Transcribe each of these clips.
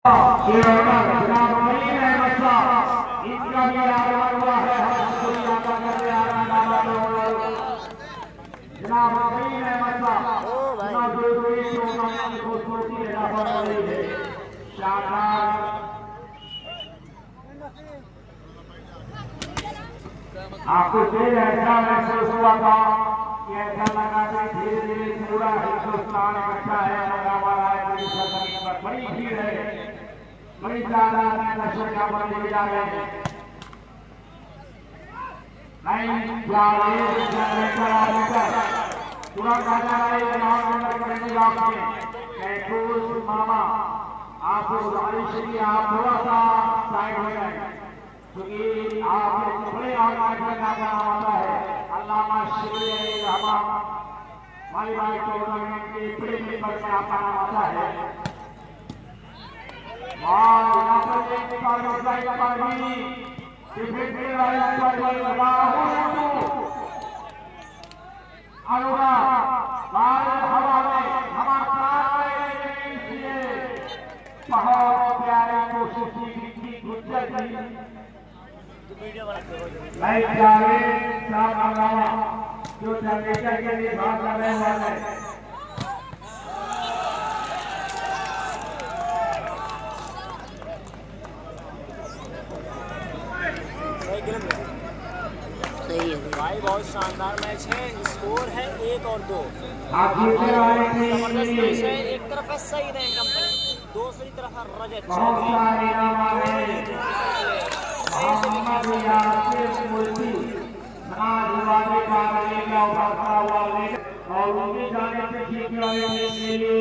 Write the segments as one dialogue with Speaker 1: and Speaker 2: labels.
Speaker 1: इनका भी आगमन हुआ है। जनाब आपको देर ऐसा महसूस हुआ था कि ऐसा लगा कि धीरे धीरे पूरा हिंदुस्तान इकट्ठा है और हमारा बड़ी सरजमीन पर बड़ी भीड़ है, बड़ी तादाद में दर्शक यहाँ पर लेके जा रहे हैं। तुरंत आ जा रहे हैं मामा, आप थोड़ा सा साइड हो जाए क्योंकि आप बड़े आवाज में गाना आता है। अल्लामा शिबली हमारी भाई टूर्नामेंट के बड़े मेंबर में आपका नाम आता है। बहुत प्यारी कोशिश की गुज्जर जी जो जनरेटर के लिए बात कर रहे हैं।
Speaker 2: सही है भाई, बहुत शानदार मैच है। स्कोर है 1 और 2। जबरदस्त मैच है। एक तरफ है सही रैंक कंपनी, दूसरी तरफ है रजत और उनकी जाने से जीतने वाले के लिए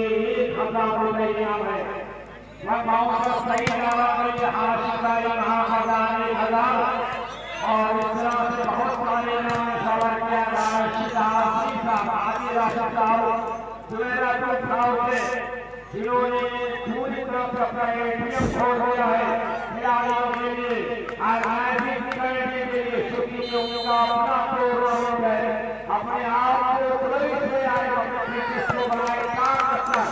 Speaker 2: 1000 रुपए इनाम है। वह बहुत सही और इस तरह से बहुत सारे नाम सवार किया जिन्होंने पूरी तरह से अपना एटीएम छोड़ दिया है खिलाड़ियों के लिए और मैच करने के लिए, क्योंकि उनका अपना प्रोग्राम है। अपने आप को प्रवेश में आए, अपने फिटनेस को बनाए काम करता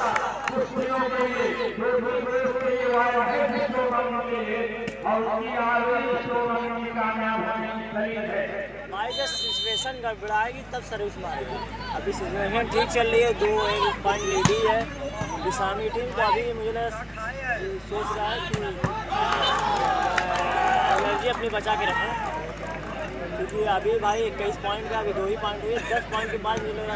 Speaker 2: कुछ दिनों के लिए जो प्रवेश के लिए आए हैं शो करने के लिए और उनकी आगे शो करने की कामयाब होने की दलील है। भाई जब सिचुएशन गड़बड़ाएगी तब सर्विस मारेगी। अभी सिचुएशन ठीक चल रही है, 2 पॉइंट लीड है किसानी टीम को। अभी मुझे सोच रहा है कि एनर्जी अपनी बचा के रखें, क्योंकि अभी भाई 21 पॉइंट का अभी 2 ही पॉइंट हुए। 10 पॉइंट के बाद मिलेगा।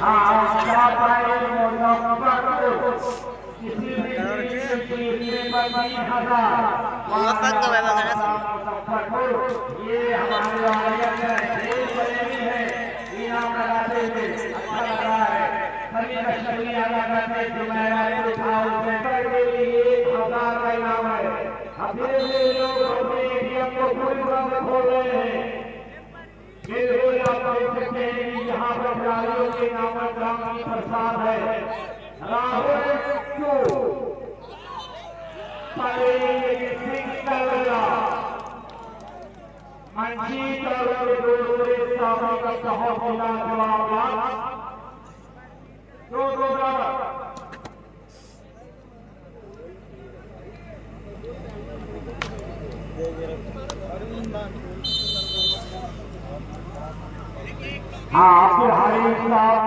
Speaker 1: यहाँ पर खिलाड़ियों के नाम की प्रसाद है। राहुल मंजीत और बहुत बड़ा जवाब दो बराबर। हाँ, आपके हारिस साहब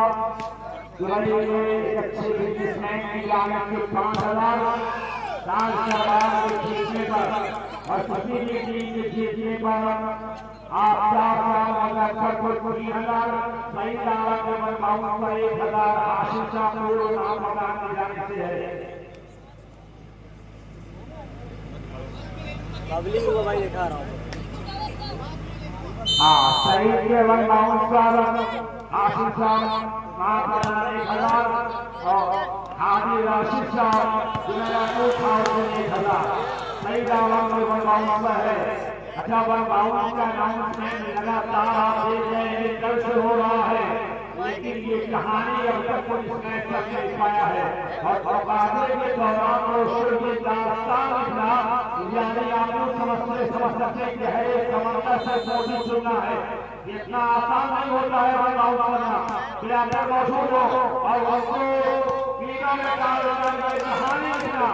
Speaker 1: अच्छे बिजनेसमैन की लागत के 5000 जीतने पर और किसी भी टीम के जीतने पर आप 4,000 को 3,000 सही दावा के बनवाओं पर 1,000 आशीषा पूर्ण नाम मकान की जाने से है।
Speaker 2: पब्लिक को भाई दिखा रहा हूँ।
Speaker 1: हाँ, सही के बनवाओं पर आशीषा नाम मकान 1,000 और आदि आशीषा जिन्होंने 1,000 सही दावा में बनवाओं पर है। अच्छा, बनवाओं का अनाउंसमेंट लगातार आप देख रहे हैं कल से हो रहा है, लेकिन ये कहानी अब तक कोई मैच तक नहीं पाया है। और मुकाबले के दौरान के दास्तान लिखना यानी आप लोग समझ सकते हैं कि है समंदर से मोदी चुनना है, इतना आसान नहीं होता है बनवाओं बनना। मौजूद हो और
Speaker 2: कीड़ा में डालकर कहानी लिखना,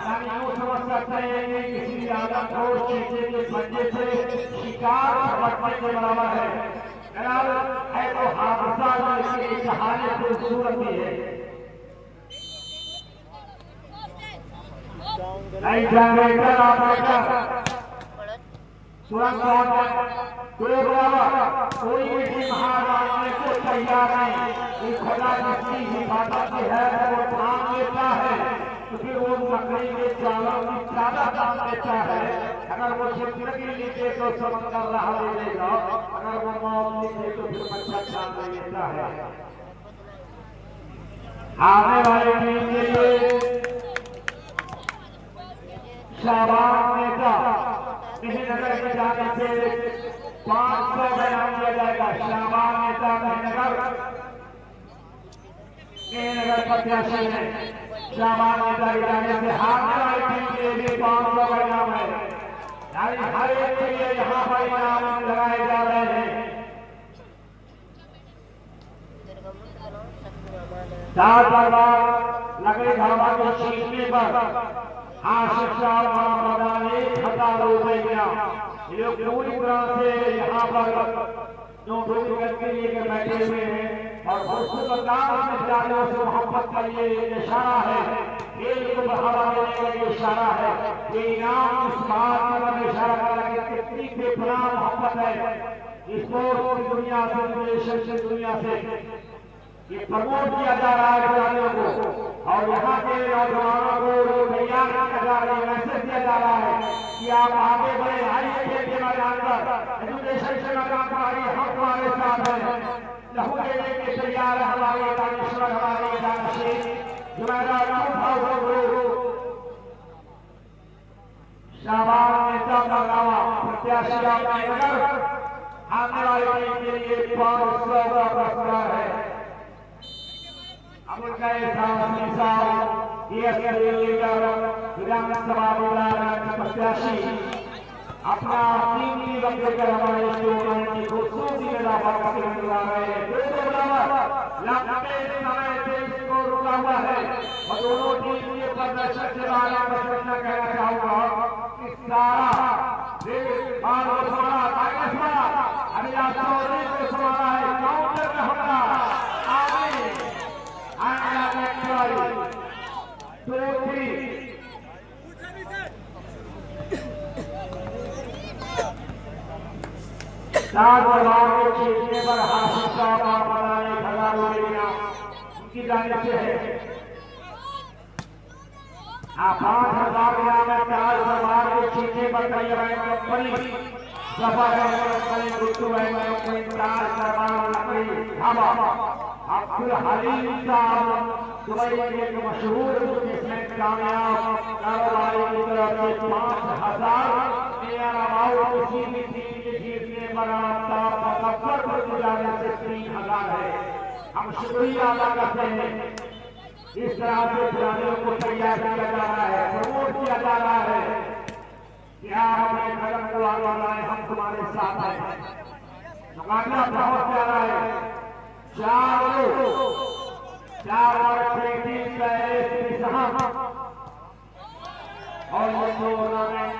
Speaker 2: यानी यूँ समझ सकते हैं कि किसी आदमखोर चीजे के पंजे से शिकार झपटने के बराबर है। बहरहाल है तो हादसा जिसकी कहानी खूबसूरत भी है। नहीं जनरेटर ऑपरेटर तुरंत दो बराबर कोई भी हार मानने को तैयार नहीं कि खुदा जिसकी हिफाजत है वो ठान लेता है, क्योंकि वो मकड़ी के चालों की ज्यादा दाम देता है। अगर वो जिंदगी लीजिए तो समझकर राह ले लेगा, अगर वो मौत लीजिए तो फिर अच्छा चाल ले लेता है। आने वाले टीम के लिए शाबाश नेता नगर के जाने से 500 का इनाम दिया जाएगा। शाबाश नेता नगर प्रत्याशी है। शाबाश नेता के जाने से हारने वाली टीम के लिए 500 का इनाम है। यानी हर एक के लिए यहाँ पर इनाम लगाए जा रहे हैं। 4 बार लकड़ी धावा के छीनने पर आशिक साहब मैदान 1000 रुपए गया। ये लोग पूरी तरह से यहाँ पर नोटबंदी के लिए बैठे हुए हैं और सरकार में खिलाड़ियों से मोहब्बत का ये इशारा है, खेल को बढ़ावा देने का ये इशारा है। ये इनाम इस बात का इशारा कर रहा है कि कितनी बेपनाह मोहब्बत है स्पोर्ट्स की दुनिया से, रिलेशन की दुनिया से। ये प्रमोट किया जा रहा है खिलाड़ियों को और यहाँ के नौजवानों को तैयार किया जा रहा है, मैसेज दिया जा रहा है कि आप आगे बढ़े, आइए खेल के मैदान पर, एजुकेशन के मैदान पर आइए, हम तुम्हारे साथ हैं। लहू देने के तैयार है हमारे दानिश्वर, हमारे दानिश जुमेरा शाबाश नेता का दावा प्रत्याशी आपका नगर आने वाले टीम के लिए 500 का पुरस्कार है। विधानसभा प्रत्याशी अपना कीमती वक्त कर हमारे टूर्नामेंट की खूबसूरती में लाभ करवा रहे हैं। लंबे समय से इसको रुका हुआ है और दोनों टीम के प्रदर्शन के बारे में कहना चाहूंगा कि सारा अभिलाष चौधरी को संभाला है, काउंटर में हमला चार दरबार को छीनने पर हाशिम साहब बनाने 1000 रुपया उनकी जाने से है। 5000 इनाम है। चार दरबार को छीनने पर कंपनी सफा कंपनी गुट्टू कंपनी चार दरबार लकड़ी ढाबा अब्दुल हलीम साहब दुबई के एक मशहूर बिजनेसमैन कामयाब कारोबारी की तरफ से 5000 किसी भी टीम के जीतने पर पर गुजारने से 3000 है। हम शुक्रिया अदा करते हैं। इस तरह से खिलाड़ियों को तैयार किया जा रहा है, प्रमोट किया जा रहा है कि आप अपने कदम को आगे बढ़ाएं, हम तुम्हारे साथ हैं। मुकाबला बहुत प्यारा है। 4 और ये टूर्नामेंट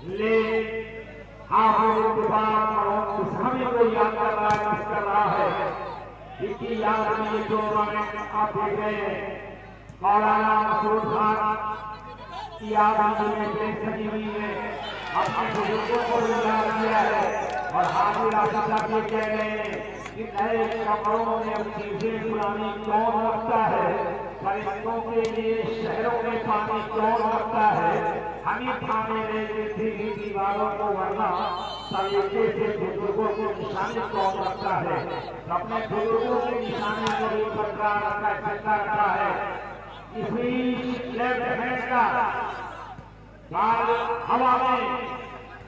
Speaker 2: ले हमें को याद कर रहा है, मिस कर रहा है। इसकी याद में ये टूर्नामेंट आप देख रहे हैं। मौलाना मसूद खान की याद में सजी हुई है, अपने बुजुर्गों को याद किया है और हाजिर आशा के कह रहे हैं कि नए कमरों में चीजें पुरानी कौन रखता है, परिंदों के लिए शहरों में पानी कौन रखता है, हमें खाने में थी दीवारों को वरना तरीके से बुजुर्गों की निशानी कौन रखता है। अपने बुजुर्गों की निशानी को भी बरकरार रखा है। इसी लेफ्ट हैंड का बाल हवा में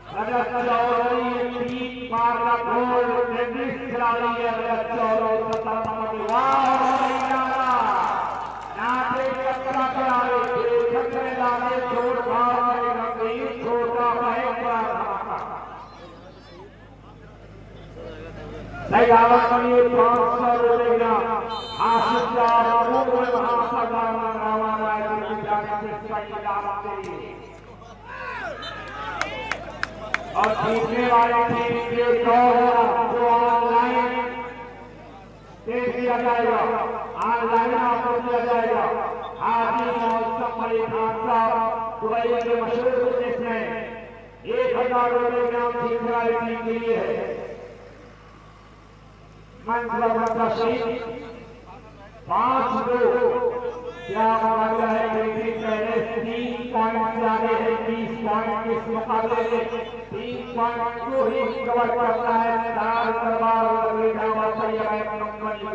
Speaker 2: रजत चौधरी 3 बार का गोल टेनिस खिलाड़ी है। रजत चौधरी 17 नंबर छोड़ छोटा सही आवत 500 रुपये आशीष सरदार मंगरावा राय के जाने से सही दावत देंगे और जीतने वाले टीम के जो ऑनलाइन तेज किया जाएगा, ऑनलाइन आपको दिया जाएगा। हाजी मौसम अली खान साहब दुबई के मशहूर बिजनेसमैन 1000 रुपए इनाम जीतने वाली टीम के लिए है। मंजूर शहीद 5 लोग क्या मुकाबला है? पहले 3 पॉइंट से आगे है, 20 पॉइंट इस मुकाबले में 3 पॉइंट को ही कवर करता है चार दरबार कंपनी को।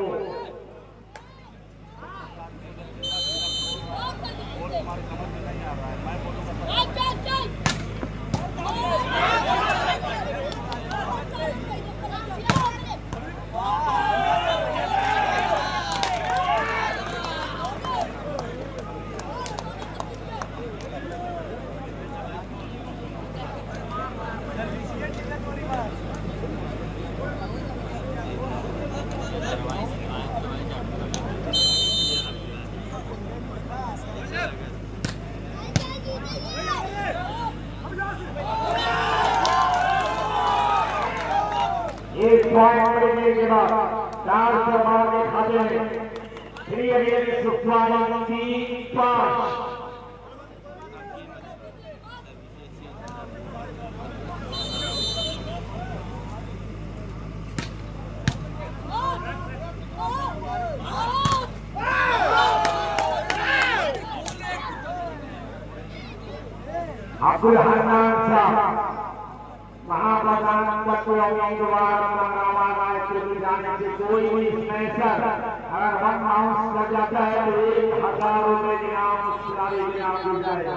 Speaker 2: एक पॉइंट मिलने के बाद 4 दरबार के खाते में 3 अगेंस्ट 3-5। अब्दुल हन्नान साहब महाप्रधान उम्मीदवार मंगरावा राय के जाने से कोई भी स्मैशर अगर 1 बाउंस कर जाता है तो 1000 रुपए इनाम उस खिलाड़ी के नाम दिया जाएगा।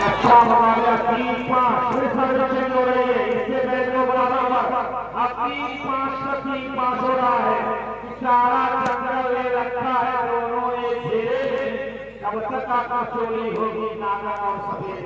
Speaker 2: अच्छा मुकाबला 3-5 फिर सर्वेक्षण हो रही है। इससे पहले तो बराबर अब 3-5 हो रहा है। सारा जंगल ले रखा है, दोनों एक घेरे में कब तक काका चोरी होगी नागा और सफेद।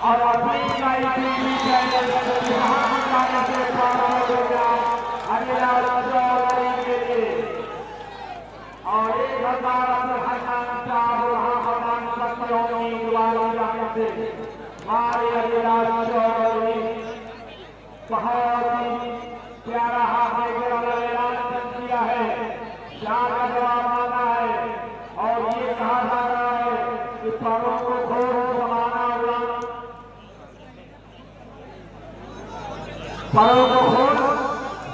Speaker 2: और अपनी और 1000 बहुत ही प्यारा ऐलान किया है, शान का जवाब मांगा है और ये कहा जा रहा है कि परों को घोर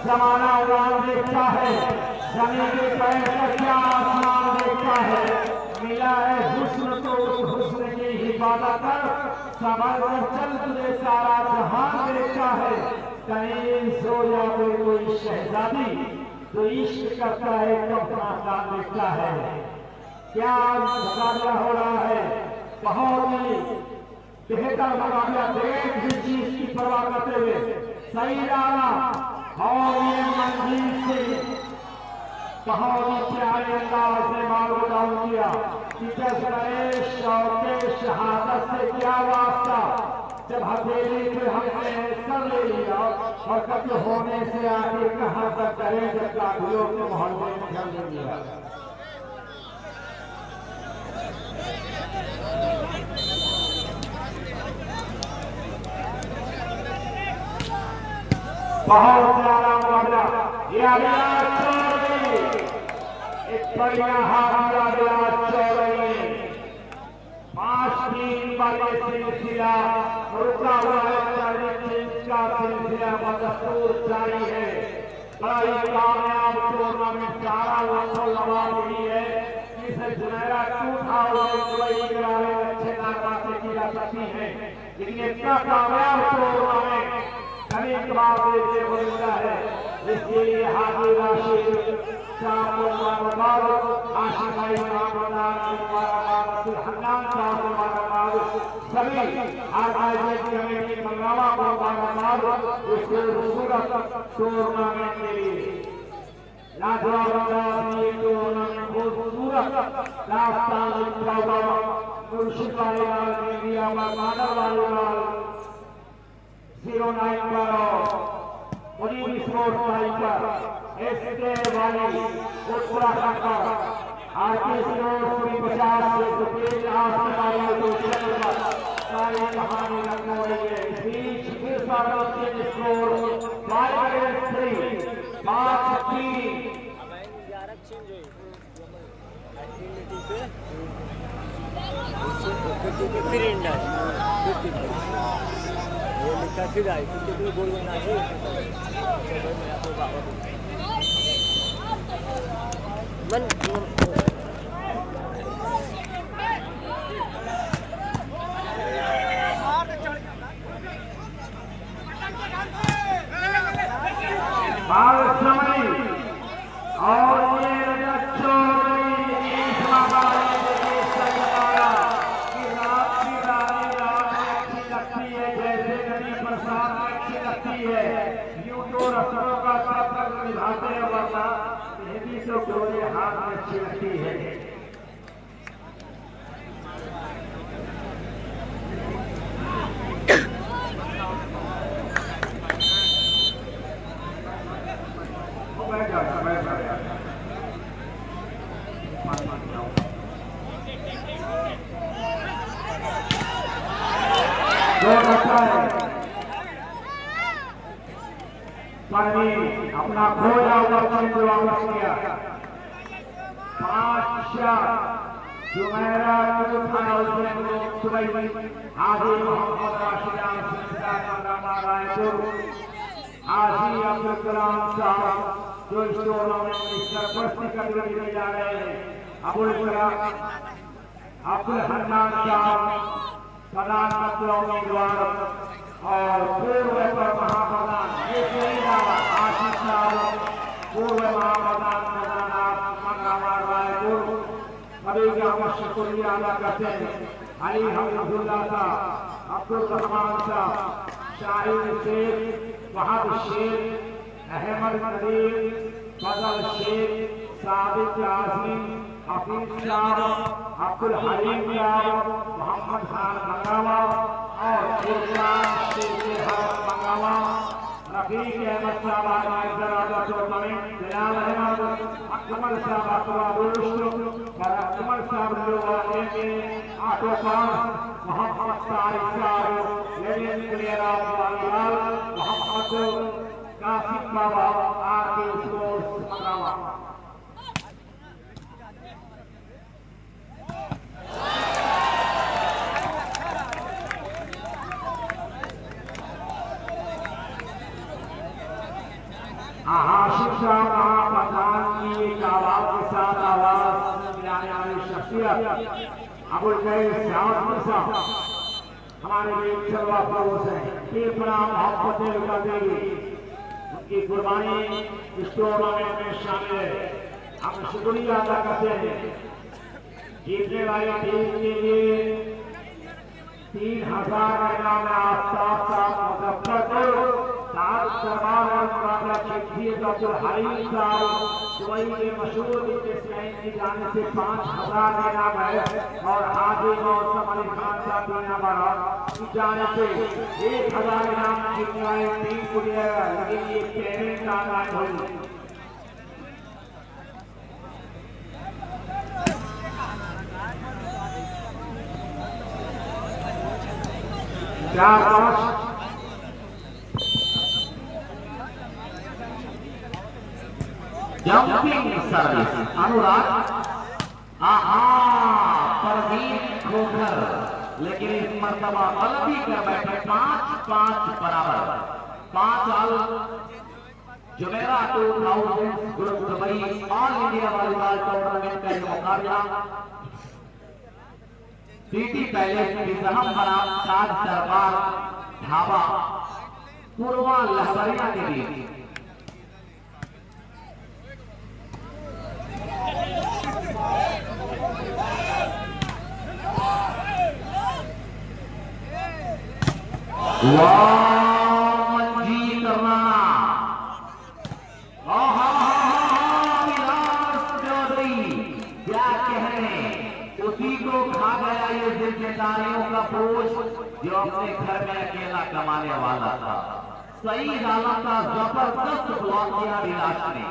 Speaker 2: जमाना उड़ान देखता है, जमीन के पैर का क्या आसमान देखता है। मिला है हुस्न तो उस हुस्न की हिफाजत कर संभल कर चल तुझे सारा जहान देखता है। कहीं सो जाते कोई शहजादी तो इश्क करता है कब आसमान देखता है। क्या मुकाबला हो रहा है, बहुत ही बेहतर मुकाबला, एक भी चीज की परवाह करते हुए सही डाला और ये मंजीत सिंह बहुत ही प्यारे अंदाज से माल को डाउन किया। टीचर्स नरेश और के शहादत से क्या वास्ता, जब हथेली पे हमने सर ले लिया और कब्ज होने से आगे कहां तक करें जब काफियों के मोहल्ले में घर ले लिया। बहुत प्यारा मुकाबला, ये अभिलाष चौधरी, एक बढ़िया हाथ अभिलाष चौधरी। बार सिलसिला रुका हुआ है, का सिलसिला बदस्तूर जारी है। बड़ा ही कामयाब टूर्नामेंट 4 लाखों लगा रही है। इस जुमेरा 2000 दुबई के बारे में अच्छे बातें की जा सकती है, लेकिन इतना कामयाब टूर्नामेंट कभी कभार देखने को मिलता है। इसके लिए हाजी राशिद साहब को मुबारकबाद, आशिक भाई साहब को मुबारकबाद, अब्दुल हन्नान साहब को मुबारकबाद, सभी आयोजक कमेटी मंगलावा को मुबारकबाद इस खूबसूरत टूर्नामेंट के लिए। लाजवाब ये टूर्नामेंट खूबसूरत राजस्थान मुर्शिद वालीलाल इंडिया मानव वालीलाल 09 पर मुनीम स्पोर्ट्स भाई पर एसके वाली उत्तराखंड पर आरती स्पोर्ट्स की 50 से सुप्रीम आसमानी लोकेशन पर सारी कहानी रखने वाली है। इस बीच फिर सार्वजनिक स्कोर 5-3 5-3
Speaker 3: फिर इंडिया ये लिखा फिर आई फिर गोल बना है मन
Speaker 2: और ये निभाते हैं, वरना हिंदी तो गोले हाथ में अच्छी लगती है। अपना खोया हुआ चंद्र वापस किया। 5-4 जुमेरा दुबई हाजी मोहम्मद राशिद रायपुर हाजी अब्दुल कलाम साहब जो इस टूर्नामेंट की सरपरस्ती करने जा रहे हैं। अब्दुल हन्नान साहब प्रधानमंत्री उम्मीदवार और पूर्व महाप्रधान आशीष साहब पूर्व महाप्रधान मंगलावा रायपुर सभी का हम शुक्रिया अदा करते हैं। अली हमीदुल्लाह साहब, अब्दुल रहमान साहब, शाहिद शेख, वहाब शेख, अहमद नदीम, फजल शेख, सादिक आजमी, हफीज साहब, अब्दुल हलीम साहब, मोहम्मद खान मंगावा और इरफान शेख मंगावा, रफीक अहमद साहब टूर्नामेंट, जलाल अहमद, अकमल साहब और अकमल साहब auto pass, Mohammad Tariq sahab legend player of volleyball, Mohammad Qasim Baba RK sports Mangawa. शिक्षा महाप्रधान की एक आवाज के साथ आवाज मिलाने वाली शख्सियत अबुल कैस साहब हमारे लिए चलवा फरोश है। ये प्रणाम मोहब्बतें करते हुए उनकी कुर्बानी इस टूर्नामेंट में शामिल है। हम शुक्रिया अदा करते हैं। जीतने वाली टीम के लिए 3000 इनाम आफ्ताब साहब मुजफ्फरपुर, सरकार और मुरादा शेखियत अब्दुल हलीम साहब दुबई के मशहूर की जाने से 5000 इनाम है और हाजी मौसम अली खान साहब की जाने से 1000 इनाम जीतने वाली टीम को लेकिन ये पेमेंट का ऐलान होगी। जंपिंग सर्विस अनुराग परवीन खोखर लेकिन इस मर्तबा गलती कर बैठे 5-5 बराबर। 5 all Jumeirah 2000 group Dubai all India volleyball tournament का ये मुकाबला सिटी पैलेस बिजहम बनाम ताज दरबार ढाबा पूर्वा लहबरिया के बीच। मंजीत राणा, क्या कहने, उसी को खा गया ये जिम्मेदारियों का बोझ जो अपने घर में अकेला कमाने वाला था। सही डाला था, जबरदस्त ब्लॉक किया विलास ने।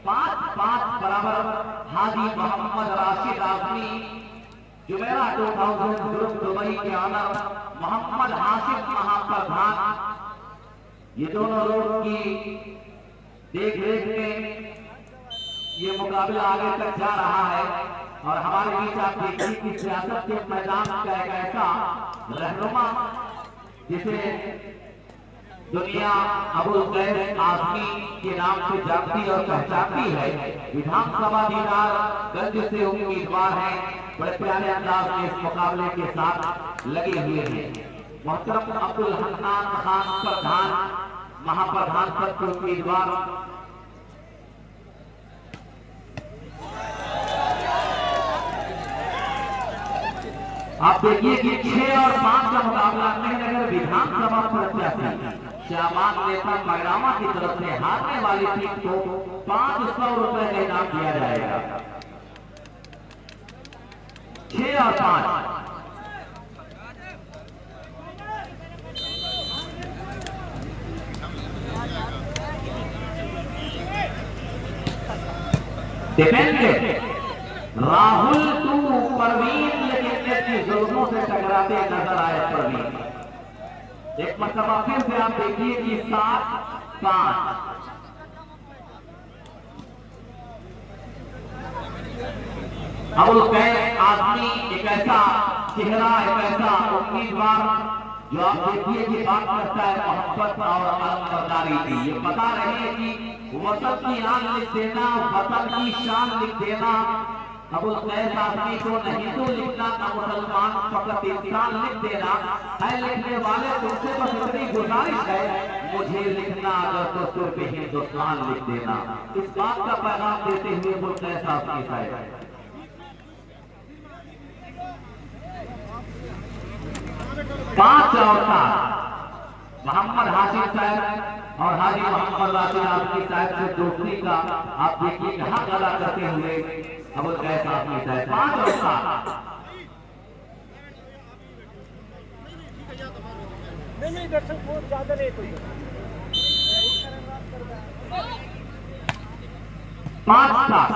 Speaker 2: 5-5 बराबर। Haji Mohammad Rashid Azmi Jumeirah 2000 group Dubai के ऑनर मोहम्मद हाशिम महाप्रधान, ये दोनों लोग की देख रेख में ये मुकाबला आगे तक जा रहा है। और हमारे बीच आप देखिए कि सियासत के मैदान का एक ऐसा रहनुमा जिसे दुनिया अबुल कैस आजमी के नाम से जानती और पहचानती है, विधानसभा दीदारगंज से उम्मीदवार है, बड़े प्यारे अंदाज में इस मुकाबले के साथ लगे हुए हैं। मोहतरम अब्दुल हन्नान खान प्रधान, महाप्रधान पद के उम्मीदवार। आप देखिए कि 6 और 5 का मुकाबला मेहनगर विधानसभा प्रत्याशी श्यामान नेता पैरामा की तरफ से हारने वाली टीम को 500 रुपए का इनाम दिया जाएगा। 6 और 5। डिफेंडेड राहुल टू परवीन, लेकिन की जुल्मों से टकराते नजर आए परवीन। एक मरतबा फिर से आप देखिए कि 7-5। अबुल कैस आजमी एक ऐसा चेहरा, एक ऐसा उम्मीदवार जो आप देखिए कि बात करता है मोहब्बत और अलमबरदारी की। ये बता रहे हैं कि वतन की आन लिख देना, वतन की शान लिख देना। अबुल कैस आजमी को नहीं तो लिखना ना मुसलमान, फकत इंसान लिख देना है। लिखने वाले तुमसे बस इतनी गुजारिश है, मुझे लिखना अगर तो सिर्फ हिंदुस्तान लिख देना। इस बात का पैगाम देते हुए अबुल कैस आजमी साहब 5 और 7 मोहम्मद हाशिम साहब और हाजी मोहम्मद राशिद आजमी साहब से दोस्ती का आप देखिए हक अदा करते हुए अबुल कैस आजमी साहब 5 और 7।
Speaker 3: नहीं दर्शक बहुत ज्यादा नहीं कोई
Speaker 2: 5-7।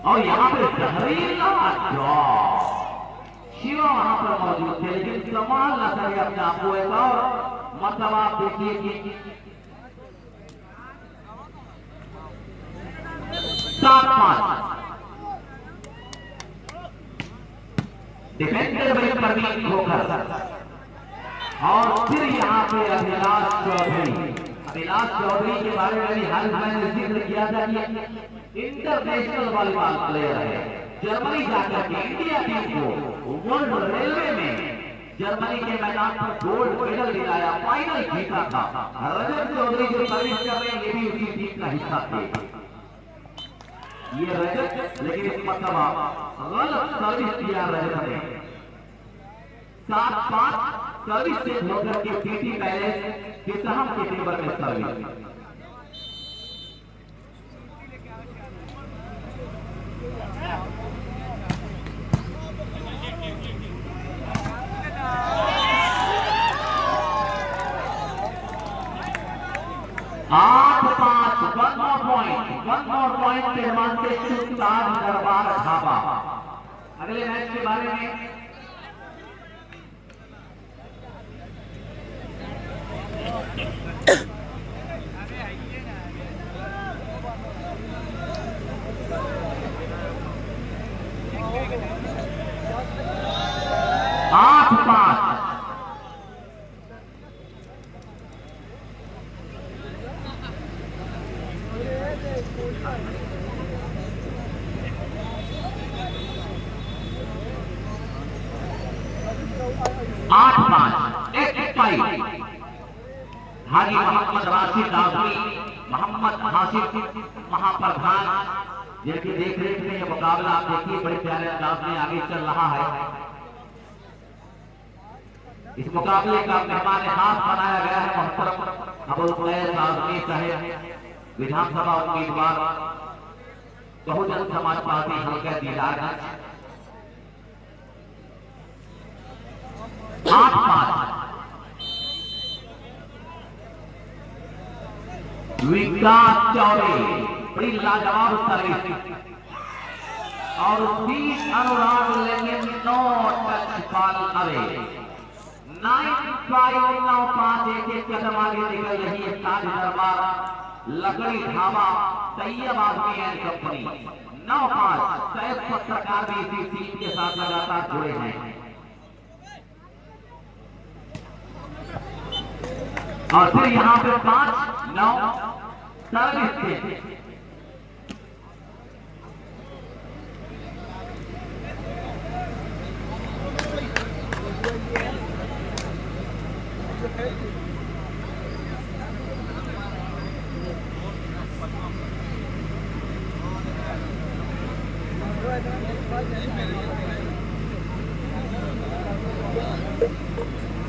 Speaker 2: और यहाँ पे जहरीला जॉब शिवा वहां पर मौजूद थे, लेकिन कमाल न करे अपने आप को। एक और मतलब आप देखिए कि 7-5 डिफेंडर भाई परवीन होकर। और फिर यहाँ पे अभिलाष चौधरी के बारे में भी हाल मैंने जिक्र किया था कि इंटरनेशनल वॉलीबॉल प्लेयर है। जर्मनी जाकर के इंडिया टीम को वर्ल्ड रेलवे में जर्मनी के मैदान पर गोल्ड मेडल दिलाया, फाइनल जीता था। रजत चौधरी जो सर्विस कर रहे हैं ये भी उसी टीम का हिस्सा थे। ये रजत, लेकिन इस मरतबा गलत सर्विस दिया रजत ने। 7-5 सर्विस से होकर के सिटी पैलेस बिजहम के टेबल में service. One more point advantage to Taj Darbar Dhaba. अगले मैच के बारे में 8-5। हाजी मोहम्मद राशिद आजमी, मोहम्मद हाशिम महाप्रधान, जिनकी देखरेख में यह मुकाबला आप देखिए बड़े प्यारे अंदाज में आगे चल रहा है। इस मुकाबले का मेहमान खास बनाया गया है मोहतरम अबुल फैज आजमी साहब, विधानसभा उम्मीदवार बहुजन समाज पार्टी हल्का दीदारगंज। 8-5 विकास चौबे, बड़ी लाजवाब सर्विस और 20 अनुराग लेंगे, 9 टच बॉल अवे। 9-5 एक कदम आगे निकल रही है ताज दरबार लकड़ी ढाबा तैयब आजमी एंड कंपनी। 9-5 सैफ पत्रकार भी इसी टीम के साथ लगातार जुड़े हैं और फिर यहाँ पे 5-9 सर्विस थे।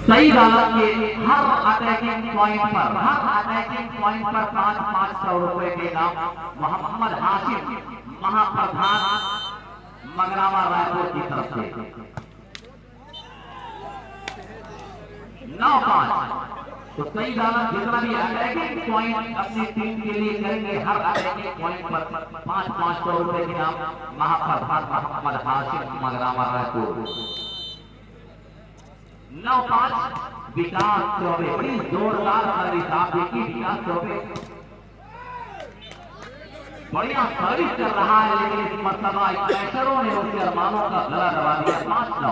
Speaker 2: सही बात के हर अटैकिंग पॉइंट पर 500 रुपए के नाम मोहम्मद हाशिम महाप्रधान मगरावा रायपुर की तरफ से। 9-5 तो सही बात जितना भी अटैकिंग पॉइंट अपनी टीम के लिए करेंगे, हर अटैकिंग पॉइंट पर 500 रुपए के नाम महाप्रधान मोहम्मद हाशिम मगरावा रायपुर। 9-5 विकास चौबे, बड़ी जोरदार सर्विस आप देखिए। विकास चौबे बढ़िया सर्विस कर रहा है, लेकिन इस मरतबा प्रेशरों ने उसके अरमानों का गला दबा दिया। 5-9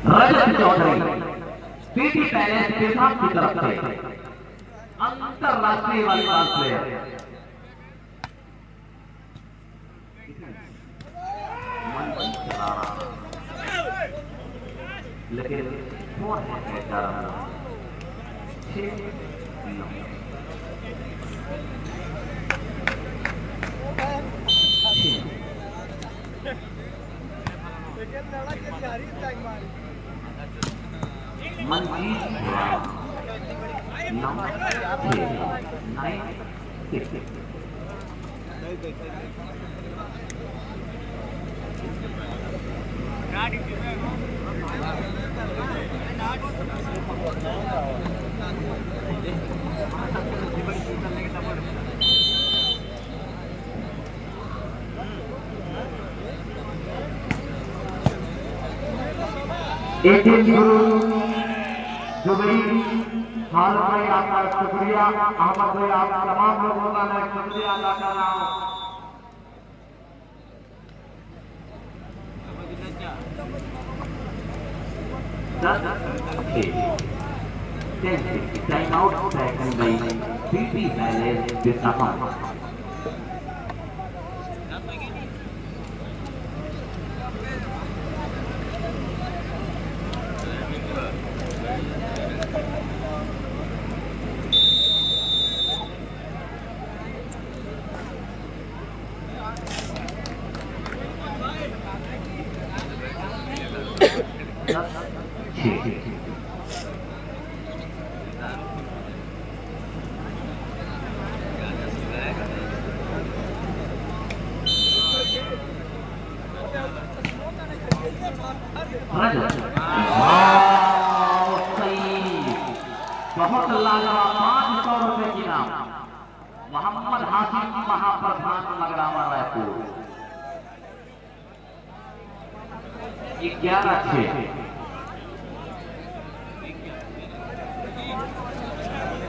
Speaker 2: रजत चौधरी पीटी पैलेस पेशाब की तरफ से अंतरराष्ट्रीय वॉलीबॉल प्लेयर। लेकिन मनजीत 9-6 दुबई हाल भाई आपका शुक्रिया। अहमद भाई आप तमाम लोगों का मैं शुक्रिया अदा कर रहा हूँ। Time out second by PT palace Vishakha. बहुत लाजवाब 500 रुपए की नाम मोहम्मद हाशिम महाप्रधान मगरावा रायपुर। 11-6